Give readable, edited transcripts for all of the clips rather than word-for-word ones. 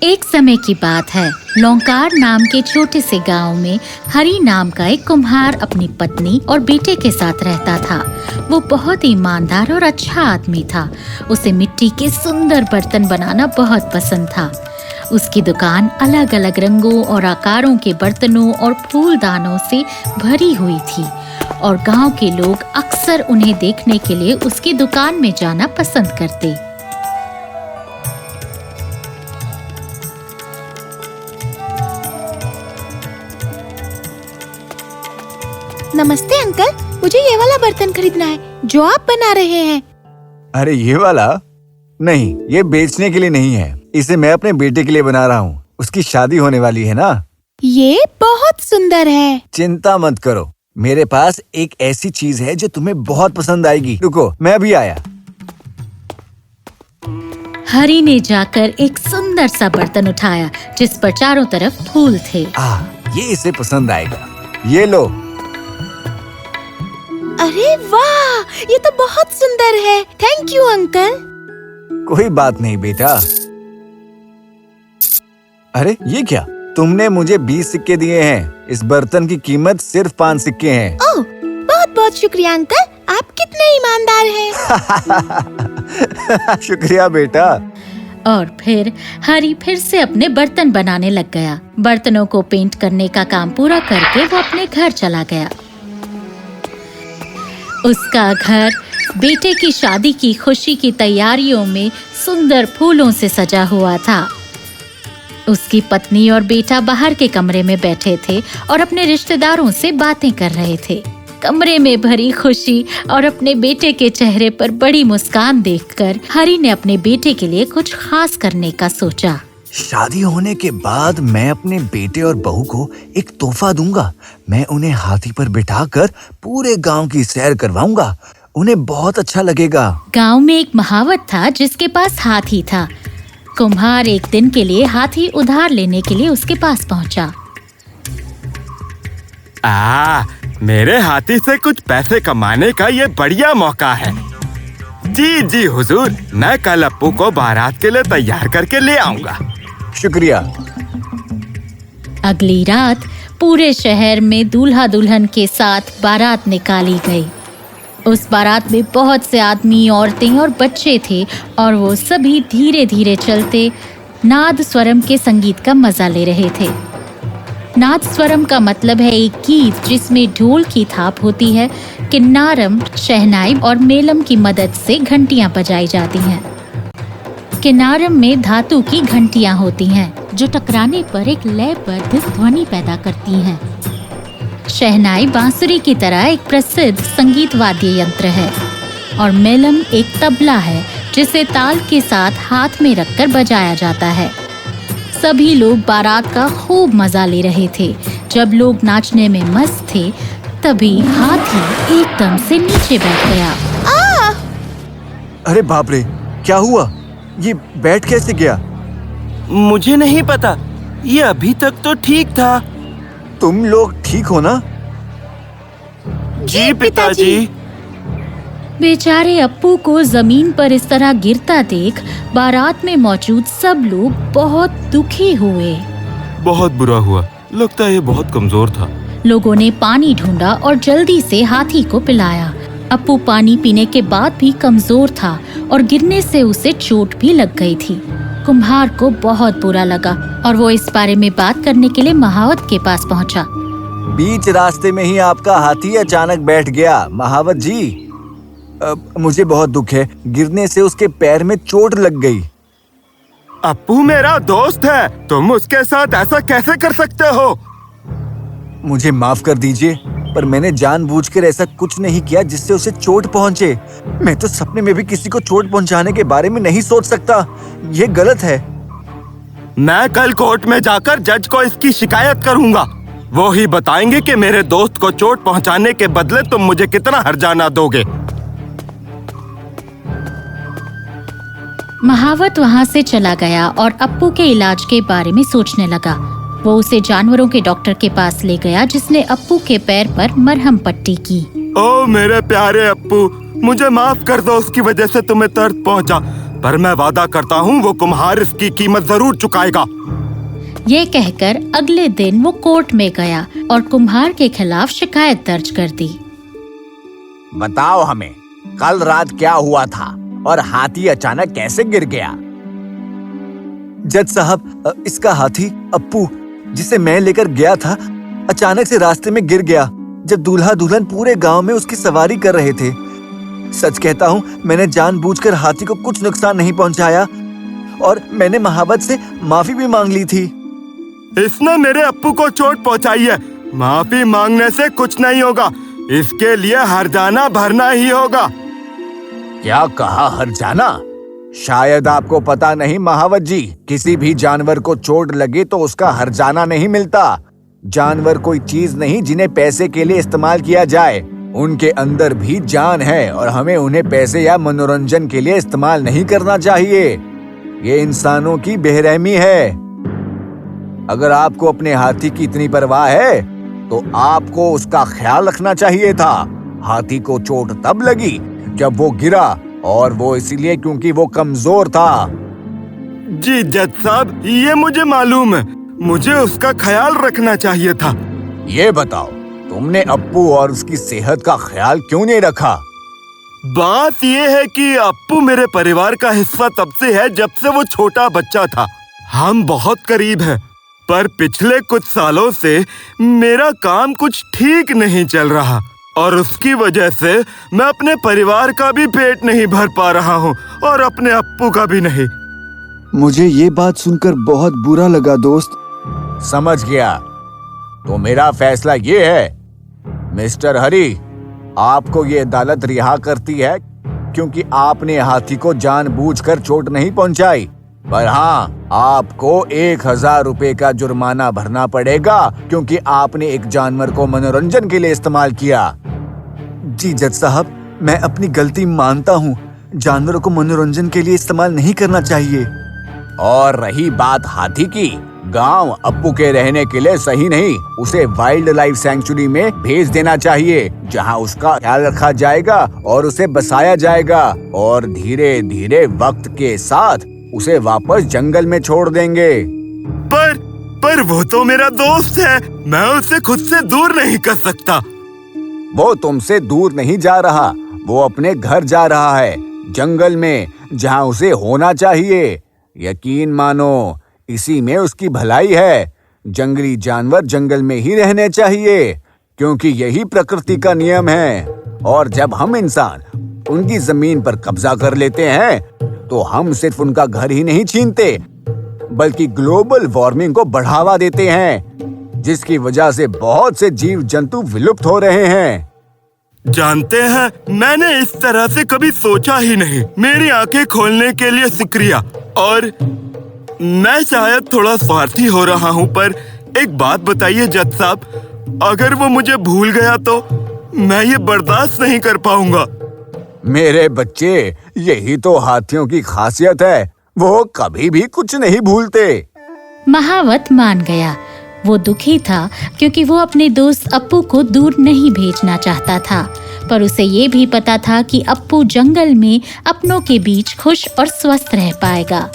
एक समय की बात है। लौंकार नाम के छोटे से गांव में हरी नाम का एक कुम्हार अपनी पत्नी और बेटे के साथ रहता था। वो बहुत ईमानदार और अच्छा आदमी था। उसे मिट्टी के सुंदर बर्तन बनाना बहुत पसंद था। उसकी दुकान अलग अलग रंगों और आकारों के बर्तनों और फूलदानों से भरी हुई थी और गांव के लोग अक्सर उन्हें देखने के लिए उसकी दुकान में जाना पसंद करते। नमस्ते अंकल, मुझे ये वाला बर्तन खरीदना है जो आप बना रहे हैं। अरे ये वाला? नहीं, ये बेचने के लिए नहीं है। इसे मैं अपने बेटे के लिए बना रहा हूँ। उसकी शादी होने वाली है ना। ये बहुत सुंदर है। चिंता मत करो, मेरे पास एक ऐसी चीज है जो तुम्हें बहुत पसंद आएगी। रुको, मैं अभी आया। हरी ने जाकर एक सुंदर सा बर्तन उठाया जिस पर चारों तरफ फूल थे। ये इसे पसंद आएगा। ये लो। अरे वाह, ये तो बहुत सुंदर है। Thank you uncle. कोई बात नहीं बेटा। अरे ये क्या? तुमने मुझे 20 सिक्के दिए हैं। इस बर्तन की कीमत सिर्फ 5 सिक्के हैं। ओह, बहुत बहुत शुक्रिया अंकल, आप कितने ईमानदार हैं। शुक्रिया बेटा। और फिर हरी फिर से अपने बर्तन बनाने लग गया। बर्तनों को पेंट करने का काम पूरा करके वो अपने घर चला गया। उसका घर बेटे की शादी की खुशी की तैयारियों में सुंदर फूलों से सजा हुआ था। उसकी पत्नी और बेटा बाहर के कमरे में बैठे थे और अपने रिश्तेदारों से बातें कर रहे थे। कमरे में भरी खुशी और अपने बेटे के चेहरे पर बड़ी मुस्कान देखकर हरी ने अपने बेटे के लिए कुछ खास करने का सोचा। शादी होने के बाद मैं अपने बेटे और बहू को एक तोहफा दूंगा। मैं उन्हें हाथी पर बिठाकर पूरे गांव की सैर करवाऊंगा। उन्हें बहुत अच्छा लगेगा। गांव में एक महावत था जिसके पास हाथी था। कुम्हार एक दिन के लिए हाथी उधार लेने के लिए उसके पास पहुंचा। मेरे हाथी से कुछ पैसे कमाने का ये बढ़िया मौका है। जी जी हुजूर, मैं कल अप्पू को बारात के लिए तैयार करके ले आऊंगा। शुक्रिया। अगली रात पूरे शहर में दूल्हा दुल्हन के साथ बारात निकाली गई। उस बारात में बहुत से आदमी, औरतें और बच्चे थे और वो सभी धीरे धीरे चलते नाद स्वरम के संगीत का मजा ले रहे थे। नाद स्वरम का मतलब है एक गीत जिसमें ढोल की थाप होती है, किन्नारम, शहनाई और मेलम की मदद से घंटियां बजाई जाती हैं। किन्नारम में धातु की घंटियां होती हैं जो टकराने पर एक लयबद्ध ध्वनि पैदा करती हैं। शहनाई बांसुरी की तरह एक प्रसिद्ध संगीत वाद्य यंत्र है और मेलम एक तबला है जिसे ताल के साथ हाथ में रखकर बजाया जाता है। सभी लोग बारात का खूब मजा ले रहे थे। जब लोग नाचने में मस्त थे तभी हाथी एकदम से नीचे बैठ गया। अरे बाप रे, क्या हुआ? ये बैठ कैसे गया? मुझे नहीं पता, ये अभी तक तो ठीक था। तुम लोग ठीक हो ना? जी पिताजी। बेचारे अप्पू को जमीन पर इस तरह गिरता देख बारात में मौजूद सब लोग बहुत दुखी हुए। बहुत बुरा हुआ, लगता है ये बहुत कमजोर था। लोगों ने पानी ढूंढा और जल्दी से हाथी को पिलाया। अप्पू पानी पीने के बाद भी कमजोर था और गिरने से उसे चोट भी लग गई थी। कुम्हार को बहुत बुरा लगा और वो इस बारे में बात करने के लिए महावत के पास पहुंचा। बीच रास्ते में ही आपका हाथी अचानक बैठ गया। महावत जी, मुझे बहुत दुख है। गिरने से उसके पैर में चोट लग गई। अप्पू मेरा दोस्त है, तुम उसके साथ ऐसा कैसे कर सकते हो? मुझे माफ कर दीजिए, पर मैंने जानबूझकर ऐसा कुछ नहीं किया जिससे उसे चोट पहुंचे। मैं तो सपने में भी किसी को चोट पहुंचाने के बारे में नहीं सोच सकता। ये गलत है। मैं कल कोर्ट में जाकर जज को इसकी शिकायत करूंगा। वो ही बताएंगे कि मेरे दोस्त को चोट पहुंचाने के बदले तुम मुझे कितना हर्जाना दोगे। महावत वहाँ से चला गया और अप्पू के इलाज के बारे में सोचने लगा। वो उसे जानवरों के डॉक्टर के पास ले गया जिसने अप्पू के पैर पर मरहम पट्टी की। ओ मेरे प्यारे अप्पू, मुझे माफ कर दो, उसकी वजह से तुम्हें दर्द पहुंचा। पर मैं वादा करता हूँ वो कुम्हार इसकी कीमत जरूर चुकाएगा। ये कहकर अगले दिन वो कोर्ट में गया और कुम्हार के खिलाफ शिकायत दर्ज कर दी। बताओ हमें, कल रात क्या हुआ था और हाथी अचानक कैसे गिर गया? जज साहब, इसका हाथी अप्पू, जिसे मैं लेकर गया था, अचानक से रास्ते में गिर गया जब दूल्हा दुल्हन पूरे गांव में उसकी सवारी कर रहे थे। सच कहता हूँ, मैंने जानबूझकर हाथी को कुछ नुकसान नहीं पहुंचाया और मैंने महावत से माफी भी मांग ली थी। इसने मेरे अप्पू को चोट पहुंचाई है। माफी मांगने से कुछ नहीं होगा, इसके लिए हर्जाना भरना ही होगा। क्या कहा, हर्जाना? शायद आपको पता नहीं महावत जी, किसी भी जानवर को चोट लगे तो उसका हर्जाना नहीं मिलता। जानवर कोई चीज नहीं जिन्हें पैसे के लिए इस्तेमाल किया जाए। उनके अंदर भी जान है और हमें उन्हें पैसे या मनोरंजन के लिए इस्तेमाल नहीं करना चाहिए। ये इंसानों की बेरहमी है। अगर आपको अपने हाथी की इतनी परवाह है तो आपको उसका ख्याल रखना चाहिए था। हाथी को चोट तब लगी जब वो गिरा, और वो इसीलिए क्योंकि वो कमजोर था। जी जज साहब, ये मुझे मालूम है। मुझे उसका ख्याल रखना चाहिए था। ये बताओ, तुमने अप्पू और उसकी सेहत का ख्याल क्यों नहीं रखा? बात ये है कि अप्पू मेरे परिवार का हिस्सा तब से है जब से वो छोटा बच्चा था। हम बहुत करीब हैं, पर पिछले कुछ सालों से मेरा काम कुछ ठीक नहीं चल रहा और उसकी वजह से मैं अपने परिवार का भी पेट नहीं भर पा रहा हूँ और अपने अप्पू का भी नहीं। मुझे ये बात सुनकर बहुत बुरा लगा दोस्त। समझ गया। तो मेरा फैसला ये है, मिस्टर हरी, आपको ये अदालत रिहा करती है क्योंकि आपने हाथी को जानबूझकर चोट नहीं पहुंचाई। पर हाँ, आपको 1000 रुपए का जुर्माना भरना पड़ेगा क्योंकि आपने एक जानवर को मनोरंजन के लिए इस्तेमाल किया। जी जज साहब, मैं अपनी गलती मानता हूँ। जानवरों को मनोरंजन के लिए इस्तेमाल नहीं करना चाहिए। और रही बात हाथी की, गांव अप्पू के रहने के लिए सही नहीं। उसे वाइल्ड लाइफ सैंक्चुरी में भेज देना चाहिए, जहां उसका ख्याल रखा जाएगा और उसे बसाया जाएगा, और धीरे धीरे वक्त के साथ उसे वापस जंगल में छोड़ देंगे। पर वो तो मेरा दोस्त है, मैं उसे खुद से दूर नहीं कर सकता। वो तुमसे दूर नहीं जा रहा, वो अपने घर जा रहा है, जंगल में, जहां उसे होना चाहिए। यकीन मानो, इसी में उसकी भलाई है। जंगली जानवर जंगल में ही रहने चाहिए क्योंकि यही प्रकृति का नियम है। और जब हम इंसान उनकी जमीन पर कब्जा कर लेते हैं तो हम सिर्फ उनका घर ही नहीं छीनते बल्कि ग्लोबल वार्मिंग को बढ़ावा देते हैं, जिसकी वजह से बहुत से जीव जंतु विलुप्त हो रहे हैं। जानते हैं, मैंने इस तरह से कभी सोचा ही नहीं। मेरी आंखें खोलने के लिए शुक्रिया। और मैं शायद थोड़ा स्वार्थी हो रहा हूँ, पर एक बात बताइए जज साहब, अगर वो मुझे भूल गया तो मैं ये बर्दाश्त नहीं कर पाऊंगा। मेरे बच्चे, यही तो हाथियों की खासियत है, वो कभी भी कुछ नहीं भूलते। महावत मान गया। वो दुखी था क्योंकि वो अपने दोस्त अप्पू को दूर नहीं भेजना चाहता था, पर उसे ये भी पता था कि अप्पू जंगल में अपनों के बीच खुश और स्वस्थ रह पाएगा।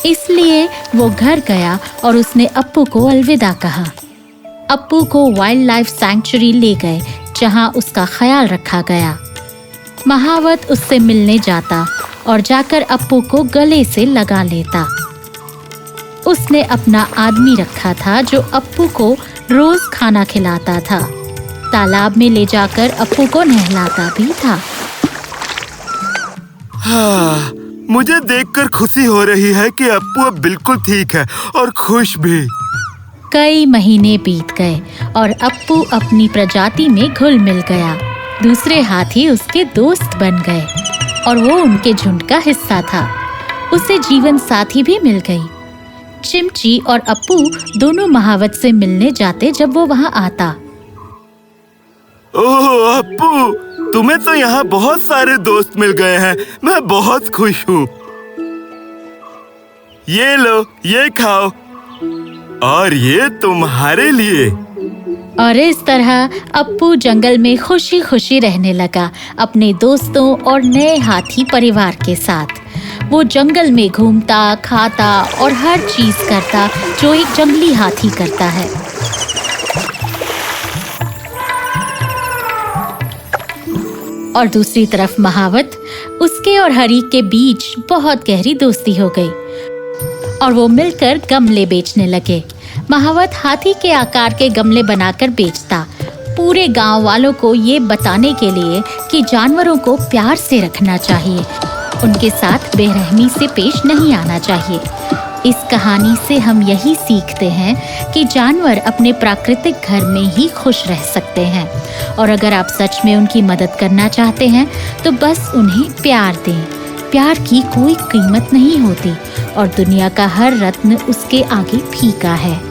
इसलिए वो घर गया और उसने अप्पू को अलविदा कहा। अप्पू को वाइल्ड लाइफ सैंक्चुरी ले गए, जहां उसका ख्याल रखा गया। महावत उससे मिलने जाता और जाकर अप्पू को गले से लगा लेता। उसने अपना आदमी रखा था जो अप्पू को रोज खाना खिलाता था। तालाब में ले जाकर अप्पू को नहलाता भी था। हाँ, मुझे देखकर खुशी हो रही है कि अप्पू अब बिल्कुल ठीक है और खुश भी। कई महीने बीत गए और अप्पू अपनी प्रजाति में घुल मिल गया। दूसरे हाथी उसके दोस्त बन गए और वो उनके झुंड का हिस्सा था। उसे जीवन साथी भी मिल गई। चिमची और अप्पू दोनों महावत से मिलने जाते जब वो वहाँ आता। ओह अप्पू, तुम्हें तो यहाँ बहुत सारे दोस्त मिल गए हैं। मैं बहुत खुश हूँ। ये लो, ये खाओ, और ये तुम्हारे लिए। और इस तरह अप्पू जंगल में खुशी खुशी रहने लगा, अपने दोस्तों और नए हाथी परिवार के साथ। वो जंगल में घूमता, खाता और हर चीज करता जो एक जंगली हाथी करता है। और दूसरी तरफ महावत, उसके और हरी के बीच बहुत गहरी दोस्ती हो गई और वो मिलकर गमले बेचने लगे। महावत हाथी के आकार के गमले बनाकर बेचता, पूरे गांव वालों को ये बताने के लिए कि जानवरों को प्यार से रखना चाहिए, उनके साथ बेरहमी से पेश नहीं आना चाहिए। इस कहानी से हम यही सीखते हैं कि जानवर अपने प्राकृतिक घर में ही खुश रह सकते हैं और अगर आप सच में उनकी मदद करना चाहते हैं तो बस उन्हें प्यार दें। प्यार की कोई कीमत नहीं होती और दुनिया का हर रत्न उसके आगे फीका है।